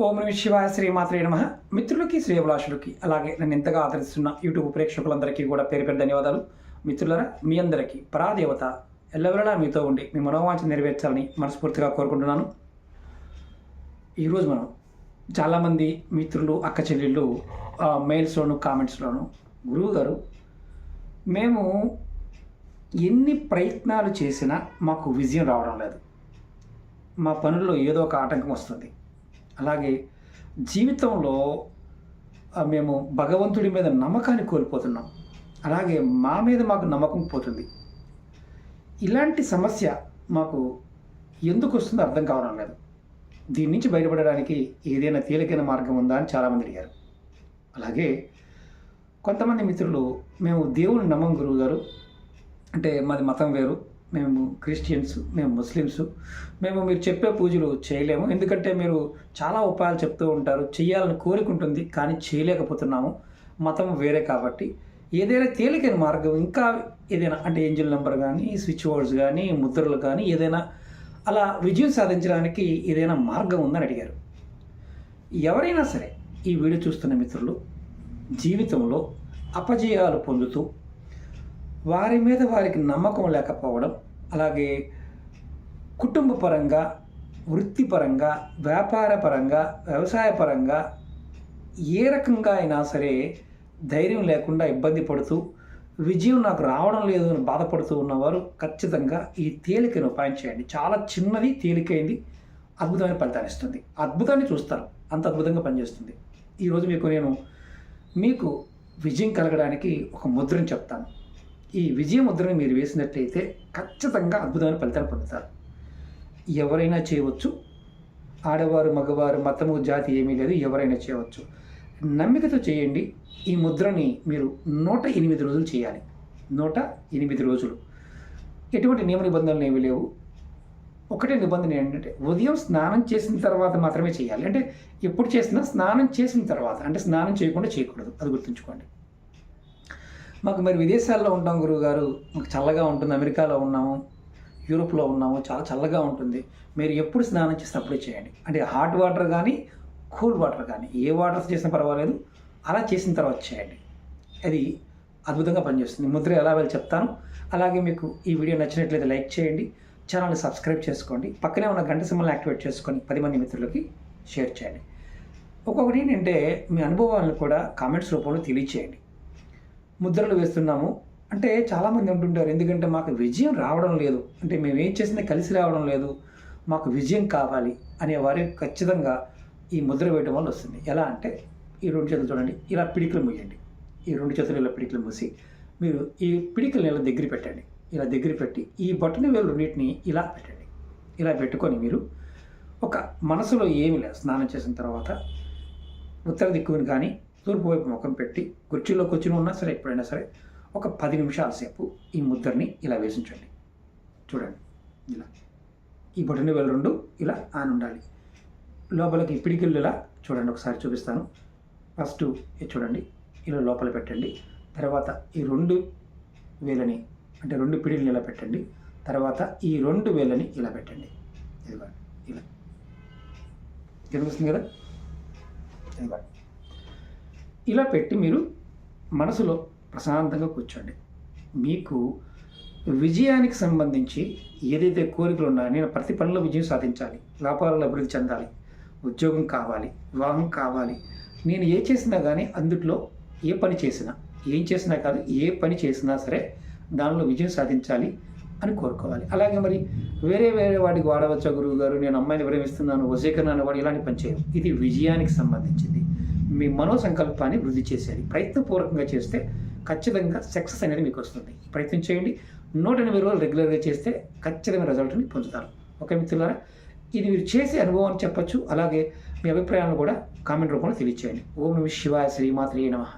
ఓం నమః శివాయ శ్రీమాత్రే నమః. మిత్రులకి శ్రేయభిలాషులకి అలాగే నన్ను ఎంతగా ఆదరిస్తున్న యూట్యూబ్ ప్రేక్షకులందరికీ కూడా పేరు పేరు ధన్యవాదాలు. మిత్రులారా, మీ అందరికీ పరాదేవత ఎల్లవెల్లలా మీతో ఉండి మీ మనోవాంఛ నెరవేర్చాలని మనస్ఫూర్తిగా కోరుకుంటున్నాను. ఈరోజు మనం చాలామంది మిత్రులు అక్క చెల్లెళ్ళు మెయిల్స్లోను కామెంట్స్లోను, గురువు గారు మేము ఎన్ని ప్రయత్నాలు చేసినా మాకు విజయం రావడం లేదు, మా పనుల్లో ఏదో ఒక ఆటంకం వస్తుంది, అలాగే జీవితంలో మేము భగవంతుడి మీద నమ్మకాన్ని కోల్పోతున్నాం, అలాగే మా మీద మాకు నమ్మకం పోతుంది. ఇలాంటి సమస్య మాకు ఎందుకు వస్తుందో అర్థం కావడం లేదు. దీని నుంచి బయటపడడానికి ఏదైనా తేలికైన మార్గం ఉందా అని చాలామంది అడిగారు. అలాగే కొంతమంది మిత్రులు మేము దేవుని నమ్మం గురువు గారు, అంటే మాది మతం వేరు, మేము క్రిస్టియన్స్, మేము ముస్లిమ్స్, మేము మీరు చెప్పే పూజలు చేయలేము, ఎందుకంటే మీరు చాలా ఉపాయాలు చెప్తూ ఉంటారు, చేయాలని కోరికుంటుంది కానీ చేయలేకపోతున్నాము, మతం వేరే కాబట్టి ఏదైనా తేలికైన మార్గం ఇంకా ఏదైనా అంటే ఏంజిల్ నెంబర్ కానీ స్విచ్ వర్డ్స్ కానీ ముద్రలు కానీ ఏదైనా అలా విజయం సాధించడానికి ఏదైనా మార్గం ఉందని అడిగారు. ఎవరైనా సరే ఈ వీడియో చూస్తున్న మిత్రులు జీవితంలో అపజయాలు పొందుతూ వారి మీద వారికి నమ్మకం లేకపోవడం, అలాగే కుటుంబ పరంగా, వృత్తిపరంగా, వ్యాపార పరంగా, వ్యవసాయ పరంగా ఏ రకంగా అయినా సరే ధైర్యం లేకుండా ఇబ్బంది పడుతూ విజయం నాకు రావడం లేదు అని బాధపడుతూ ఉన్నవారు ఖచ్చితంగా ఈ తేలికైన ఉపాయం చేయండి. చాలా చిన్నది, తేలికైంది, అద్భుతమైన ఫలితాన్ని ఇస్తుంది. అద్భుతాన్ని చూస్తారు, అంత అద్భుతంగా పనిచేస్తుంది. ఈరోజు మీకు విజయం కలగడానికి ఒక ముద్రని చెప్తాను. ఈ విజయ ముద్రని మీరు వేసినట్లయితే ఖచ్చితంగా అద్భుతమైన ఫలితాలు పొందుతారు. ఎవరైనా చేయవచ్చు, ఆడవారు మగవారు మతము జాతి ఏమీ లేదు, ఎవరైనా చేయవచ్చు. నమ్మికతో చేయండి. ఈ ముద్రని మీరు 108 రోజులు చేయాలి. 108 రోజులు. ఎటువంటి నియమ నిబంధనలు ఏమీ లేవు. ఒకటే నిబంధన ఏంటంటే ఉదయం స్నానం చేసిన తర్వాత మాత్రమే చేయాలి. అంటే ఎప్పుడు చేసినా స్నానం చేసిన తర్వాత, అంటే స్నానం చేయకుండా చేయకూడదు, అది గుర్తుంచుకోండి. మాకు మరి విదేశాల్లో ఉంటాం గురువు గారు, మాకు చల్లగా ఉంటుంది, అమెరికాలో ఉన్నాము, యూరోప్లో ఉన్నాము, చాలా చల్లగా ఉంటుంది, మీరు ఎప్పుడు స్నానం చేసినప్పుడే చేయండి. అంటే హాట్ వాటర్ కానీ కూల్ వాటర్ కానీ ఏ వాటర్ చేసినా పర్వాలేదు, అలా చేసిన తర్వాత చేయండి. అది అద్భుతంగా పనిచేస్తుంది. ముద్ర ఎలా వెళ్ళి చెప్తాను. అలాగే మీకు ఈ వీడియో నచ్చినట్లయితే లైక్ చేయండి, ఛానల్ని సబ్స్క్రైబ్ చేసుకోండి, పక్కనే ఉన్న గంట సింబల్ని యాక్టివేట్ చేసుకొని 10 మంది మిత్రులకి షేర్ చేయండి. ఒక్కొక్కటి ఏంటంటే మీ అనుభవాలను కూడా కామెంట్స్ రూపంలో తెలియచేయండి. ముద్రలు వేస్తున్నాము అంటే చాలామంది అంటుంటారు, ఎందుకంటే మాకు విజయం రావడం లేదు, అంటే మేము ఏం చేసినా కలిసి రావడం లేదు, మాకు విజయం కావాలి అనేవారు ఖచ్చితంగా ఈ ముద్ర వేయడం వల్ల వస్తుంది. ఎలా అంటే ఈ 2 చేతులు చూడండి, ఇలా పిడికలు మూయండి. ఈ 2 చేతులు ఇలా పిడికలు మూసి మీరు ఈ పిడికలను ఇలా దగ్గర పెట్టండి. ఇలా దగ్గర పెట్టి ఈ బొటన వేలు రెండింటిని ఇలా పెట్టండి. ఇలా పెట్టుకొని మీరు ఒక మనసులో ఏమి లేదు, స్నానం చేసిన తర్వాత ఉత్తర దిక్కుని కానీ తూర్పు వైపు ముఖం పెట్టి కుర్చీలో కూర్చుని ఉన్నా సరే, ఎప్పుడైనా సరే ఒక 10 నిమిషాల సేపు ఈ ముద్రని ఇలా వేసించండి. చూడండి, ఇలా ఈ బొటన వేలు 2 ఇలా ఆన్ ఉండాలి. లోపలికి పిడికిళ్ళు ఇలా చూడండి, ఒకసారి చూపిస్తాను. ఫస్ట్ చూడండి, ఇలా లోపల పెట్టండి. తర్వాత ఈ 2 వేలని అంటే 2 పిడికిళ్ళు ఇలా పెట్టండి. తర్వాత ఈ 2 వేలని ఇలా పెట్టండి. ఇదిగోండి, ఇలా కనిపిస్తుంది కదా, ఇదిగోండి. ఇలా పెట్టి మీరు మనసులో ప్రశాంతంగా కూర్చోండి. మీకు విజయానికి సంబంధించి ఏదైతే కోరికలు ఉన్నాయో, నేను ప్రతి పనిలో విజయం సాధించాలి, వ్యాపారాల్లో అభివృద్ధి చెందాలి, ఉద్యోగం కావాలి, వివాహం కావాలి, నేను ఏ చేసినా కానీ అందుట్లో ఏ పని చేసినా, ఏం చేసినా కాదు, ఏ పని చేసినా సరే దానిలో విజయం సాధించాలి అని కోరుకోవాలి. అలాగే మరి వేరే వాటికి వాడవచ్చా గురువు గారు, నేను అమ్మాయిని ప్రేమిస్తున్నాను, వశీకరణ అనేవాడు ఇలాంటి పని చేయరు. ఇది విజయానికి సంబంధించింది. మీ మనోసంకల్పాన్ని వృద్ధి చేసేది ప్రయత్నపూర్వకంగా చేస్తే ఖచ్చితంగా సక్సెస్ అనేది మీకు వస్తుంది. ప్రయత్నం చేయండి. 108 రోజులు రెగ్యులర్గా చేస్తే ఖచ్చితమైన రిజల్ట్ని పొందుతారు. ఓకే మిత్రులారా, ఇది మీరు చేసే అనుభవాన్ని చెప్పచ్చు. అలాగే మీ అభిప్రాయాలను కూడా కామెంట్ రూపంలో తెలియచేయండి. ఓం నమః శివాయ శ్రీమాత్రే నమః.